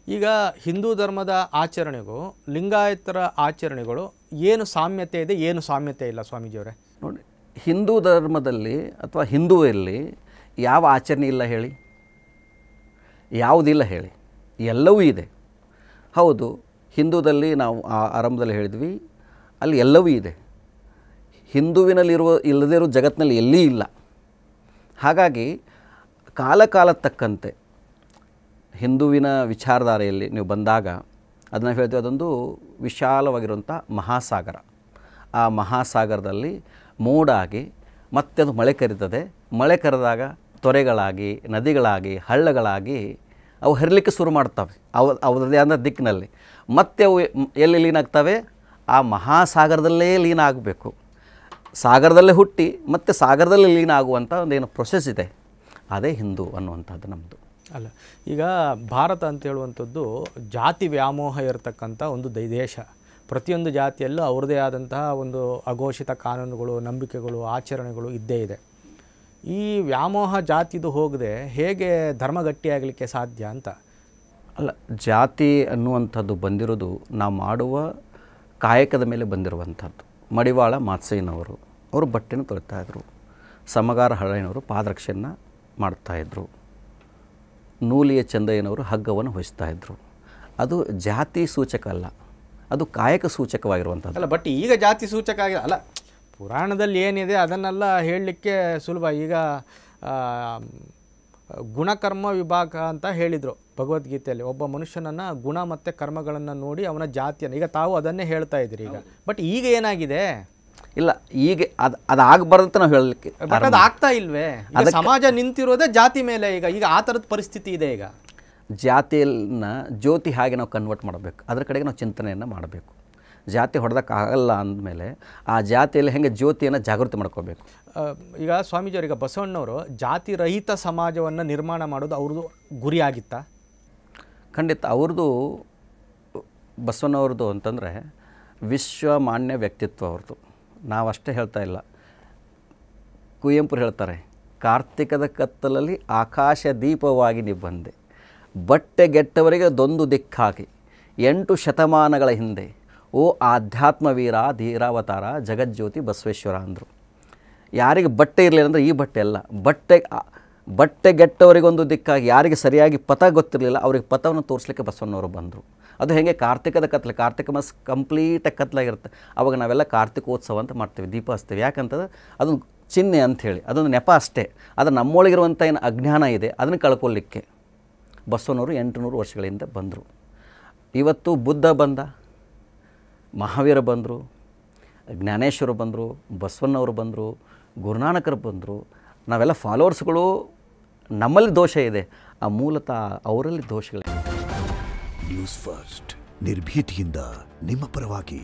ಈಗ ಹಿಂದೂ ಧರ್ಮದ ಆಚರಣೆಗೂ ಲಿಂಗಾಯತರ ಆಚರಣೆಗಳು ಏನು ಸಾಮ್ಯತೆ ಇದೆ, ಏನು ಸಾಮ್ಯತೆ ಇಲ್ಲ ಸ್ವಾಮೀಜಿಯವರೇ? ನೋಡಿ, ಹಿಂದೂ ಧರ್ಮದಲ್ಲಿ ಅಥವಾ ಹಿಂದುವಲ್ಲಿ ಯಾವ ಆಚರಣೆ ಇಲ್ಲ ಹೇಳಿ? ಯಾವುದಿಲ್ಲ ಹೇಳಿ? ಎಲ್ಲವೂ ಇದೆ. ಹೌದು, ಹಿಂದೂದಲ್ಲಿ ನಾವು ಆರಂಭದಲ್ಲಿ ಹೇಳಿದ್ವಿ, ಅಲ್ಲಿ ಎಲ್ಲವೂ ಇದೆ. ಇಲ್ಲದೇ ಇರೋ ಜಗತ್ತಿನಲ್ಲಿ ಎಲ್ಲಿ ಇಲ್ಲ. ಹಾಗಾಗಿ ಕಾಲ ತಕ್ಕಂತೆ ಹಿಂದುವಿನ ವಿಚಾರಧಾರೆಯಲ್ಲಿ ನೀವು ಬಂದಾಗ ಅದನ್ನು ಹೇಳ್ತೀವಿ, ಅದೊಂದು ವಿಶಾಲವಾಗಿರುವಂಥ ಮಹಾಸಾಗರ. ಆ ಮಹಾಸಾಗರದಲ್ಲಿ ಮೋಡಾಗಿ ಮತ್ತೆ ಅದು ಮಳೆ ಕರೀತದೆ. ಮಳೆ ಕರೆದಾಗ ತೊರೆಗಳಾಗಿ, ನದಿಗಳಾಗಿ, ಹಳ್ಳಗಳಾಗಿ ಅವು ಹರಿಲಿಕ್ಕೆ ಶುರು ಮಾಡ್ತವೆ ಅವರದೇ ಆದ ದಿಕ್ಕಿನಲ್ಲಿ. ಮತ್ತೆ ಅವು ಎಲ್ಲಿ ಲೀನ ಆಗ್ತವೆ? ಆ ಮಹಾಸಾಗರದಲ್ಲೇ ಲೀನ ಆಗಬೇಕು. ಸಾಗರದಲ್ಲೇ ಹುಟ್ಟಿ ಮತ್ತು ಸಾಗರದಲ್ಲಿ ಲೀನ ಆಗುವಂಥ ಒಂದೇನು ಪ್ರೊಸೆಸ್ ಇದೆ, ಅದೇ ಹಿಂದೂ ಅನ್ನುವಂಥದ್ದು ನಮ್ಮದು. ಅಲ್ಲ, ಈಗ ಭಾರತ ಅಂತ ಹೇಳುವಂಥದ್ದು ಜಾತಿ ವ್ಯಾಮೋಹ ಇರತಕ್ಕಂಥ ಒಂದು ದೇಶ. ಪ್ರತಿಯೊಂದು ಜಾತಿಯಲ್ಲೂ ಅವ್ರದ್ದೇ ಆದಂತಹ ಒಂದು ಅಘೋಷಿತ ಕಾನೂನುಗಳು, ನಂಬಿಕೆಗಳು, ಆಚರಣೆಗಳು ಇದ್ದೇ ಇದೆ. ಈ ವ್ಯಾಮೋಹ ಜಾತಿದು ಹೋಗದೆ ಹೇಗೆ ಧರ್ಮ ಗಟ್ಟಿಯಾಗಲಿಕ್ಕೆ ಸಾಧ್ಯ ಅಂತ? ಅಲ್ಲ, ಜಾತಿ ಅನ್ನುವಂಥದ್ದು ಬಂದಿರೋದು ನಾವು ಮಾಡುವ ಕಾಯಕದ ಮೇಲೆ ಬಂದಿರುವಂಥದ್ದು. ಮಡಿವಾಳ ಮಾತ್ಸಯ್ಯನವರು ಅವರು ಬಟ್ಟೆನ ತೊಳಿತಾಯಿದ್ರು. ಸಮಗಾರ ಹಳ್ಳಯ್ಯನವರು ಪಾದರಕ್ಷೆಯನ್ನು ಮಾಡ್ತಾಯಿದ್ರು. ನೂಲಿಯ ಚಂದಯ್ಯನವರು ಹಗ್ಗವನ್ನು ಹೊಯಿಸ್ತಾಯಿದ್ರು. ಅದು ಜಾತಿ ಸೂಚಕ ಅಲ್ಲ, ಅದು ಕಾಯಕ ಸೂಚಕವಾಗಿರುವಂಥದ್ದು. ಅಲ್ಲ, ಬಟ್ ಈಗ ಜಾತಿ ಸೂಚಕ ಆಗಿದೆ. ಅಲ್ಲ, ಪುರಾಣದಲ್ಲಿ ಏನಿದೆ ಅದನ್ನೆಲ್ಲ ಹೇಳಲಿಕ್ಕೆ ಸುಲಭ. ಈಗ ಗುಣಕರ್ಮ ವಿಭಾಗ ಅಂತ ಹೇಳಿದರು ಭಗವದ್ಗೀತೆಯಲ್ಲಿ. ಒಬ್ಬ ಮನುಷ್ಯನನ್ನು ಗುಣ ಮತ್ತು ಕರ್ಮಗಳನ್ನು ನೋಡಿ ಅವನ ಜಾತಿಯನ್ನು, ಈಗ ತಾವು ಅದನ್ನೇ ಹೇಳ್ತಾ ಇದ್ದೀರಿ ಈಗ. ಬಟ್ ಈಗ ಏನಾಗಿದೆ? ಇಲ್ಲ, ಈಗ ಅದು ಆಗಬಾರ್ದಂತ ನಾವು ಹೇಳಲಿಕ್ಕೆ, ಬಟ್ ಅದು ಆಗ್ತಾ ಇಲ್ವೇ? ಸಮಾಜ ನಿಂತಿರೋದೇ ಜಾತಿ ಮೇಲೆ. ಈಗ ಆ ಥರದ ಪರಿಸ್ಥಿತಿ ಇದೆ. ಈಗ ಜಾತಿಯನ್ನ ಜ್ಯೋತಿ ಹಾಗೆ ನಾವು ಕನ್ವರ್ಟ್ ಮಾಡಬೇಕು, ಅದರ ಕಡೆಗೆ ನಾವು ಚಿಂತನೆಯನ್ನು ಮಾಡಬೇಕು. ಜಾತಿ ಹೊಡೆದಕ್ಕಾಗಲ್ಲ ಅಂದಮೇಲೆ ಆ ಜಾತಿಯಲ್ಲಿ ಹೆಂಗೆ ಜ್ಯೋತಿಯನ್ನು ಜಾಗೃತಿ ಮಾಡ್ಕೋಬೇಕು. ಈಗ ಸ್ವಾಮೀಜಿಯವರಿಗೆ ಬಸವಣ್ಣವರು ಜಾತಿ ರಹಿತ ಸಮಾಜವನ್ನು ನಿರ್ಮಾಣ ಮಾಡೋದು ಅವ್ರದ್ದು ಗುರಿಯಾಗಿತ್ತಾ? ಖಂಡಿತ ಅವ್ರದ್ದು, ಬಸವಣ್ಣವ್ರದ್ದು ಅಂತಂದರೆ ವಿಶ್ವಮಾನ್ಯ ವ್ಯಕ್ತಿತ್ವ ಅವ್ರದ್ದು. ನಾವಷ್ಟೇ ಹೇಳ್ತಾ ಇಲ್ಲ. ಕುವೆಂಪು ಹೇಳ್ತಾರೆ, ಕಾರ್ತಿಕದ ಕತ್ತಲಲ್ಲಿ ಆಕಾಶ ದೀಪವಾಗಿ ನೀ ಬಂದೆ, ಬಟ್ಟೆಗೆಟ್ಟವರಿಗೆ ದೊಂದು ದಿಕ್ಕಾಗಿ 8 ಶತಮಾನಗಳ ಹಿಂದೆ, ಓ ಆಧ್ಯಾತ್ಮವೀರ ಧೀರಾವತಾರ ಜಗಜ್ಯೋತಿ ಬಸವೇಶ್ವರ ಅಂದರು. ಯಾರಿಗೆ ಬಟ್ಟೆ ಇರಲಿಲ್ಲ ಅಂದರೆ ಈ ಬಟ್ಟೆ ಅಲ್ಲ, ಬಟ್ಟೆಗೆಟ್ಟವರಿಗೊಂದು ದಿಕ್ಕಾಗಿ, ಯಾರಿಗೆ ಸರಿಯಾಗಿ ಪಥ ಗೊತ್ತಿರಲಿಲ್ಲ ಅವ್ರಿಗೆ ಪಥವನ್ನು ತೋರಿಸ್ಲಿಕ್ಕೆ ಬಸವಣ್ಣವರು ಬಂದರು. ಅದು ಹೇಗೆ? ಕಾರ್ತಿಕದ ಕತ್ಲೆ, ಕಾರ್ತಿಕ ಮಾಸ ಕಂಪ್ಲೀಟಾಗಿ ಕತ್ಲಾಗಿರುತ್ತೆ. ಆವಾಗ ನಾವೆಲ್ಲ ಕಾರ್ತಿಕೋತ್ಸವ ಅಂತ ಮಾಡ್ತೀವಿ, ದೀಪ ಹಚ್ತೀವಿ. ಯಾಕಂತಂದ್ರೆ ಅದೊಂದು ಚಿಹ್ನೆ ಅಂಥೇಳಿ, ಅದೊಂದು ನೆಪ ಅಷ್ಟೇ. ಅದು ನಮ್ಮೊಳಗಿರುವಂಥ ಏನು ಅಜ್ಞಾನ ಇದೆ ಅದನ್ನು ಕಳ್ಕೊಳ್ಳಿಕ್ಕೆ ಬಸವಣ್ಣವರು 800 ವರ್ಷಗಳಿಂದ ಬಂದರು. ಇವತ್ತು ಬುದ್ಧ ಬಂದ, ಮಹಾವೀರ ಬಂದರು, ಜ್ಞಾನೇಶ್ವರ ಬಂದರು, ಬಸವಣ್ಣವರು ಬಂದರು, ಗುರುನಾನಕರು ಬಂದರು. ನಾವೆಲ್ಲ ಫಾಲೋವರ್ಸ್ಗಳು. ನಮ್ಮಲ್ಲಿ ದೋಷ ಇದೆ, ಆ ಮೂಲತಃ ಅವರಲ್ಲಿ ದೋಷಗಳಿದೆ. ನ್ಯೂಸ್ ಫಸ್ಟ್, ನಿರ್ಭೀತಿಯಿಂದ ನಿಮ್ಮ ಪರವಾಗಿ.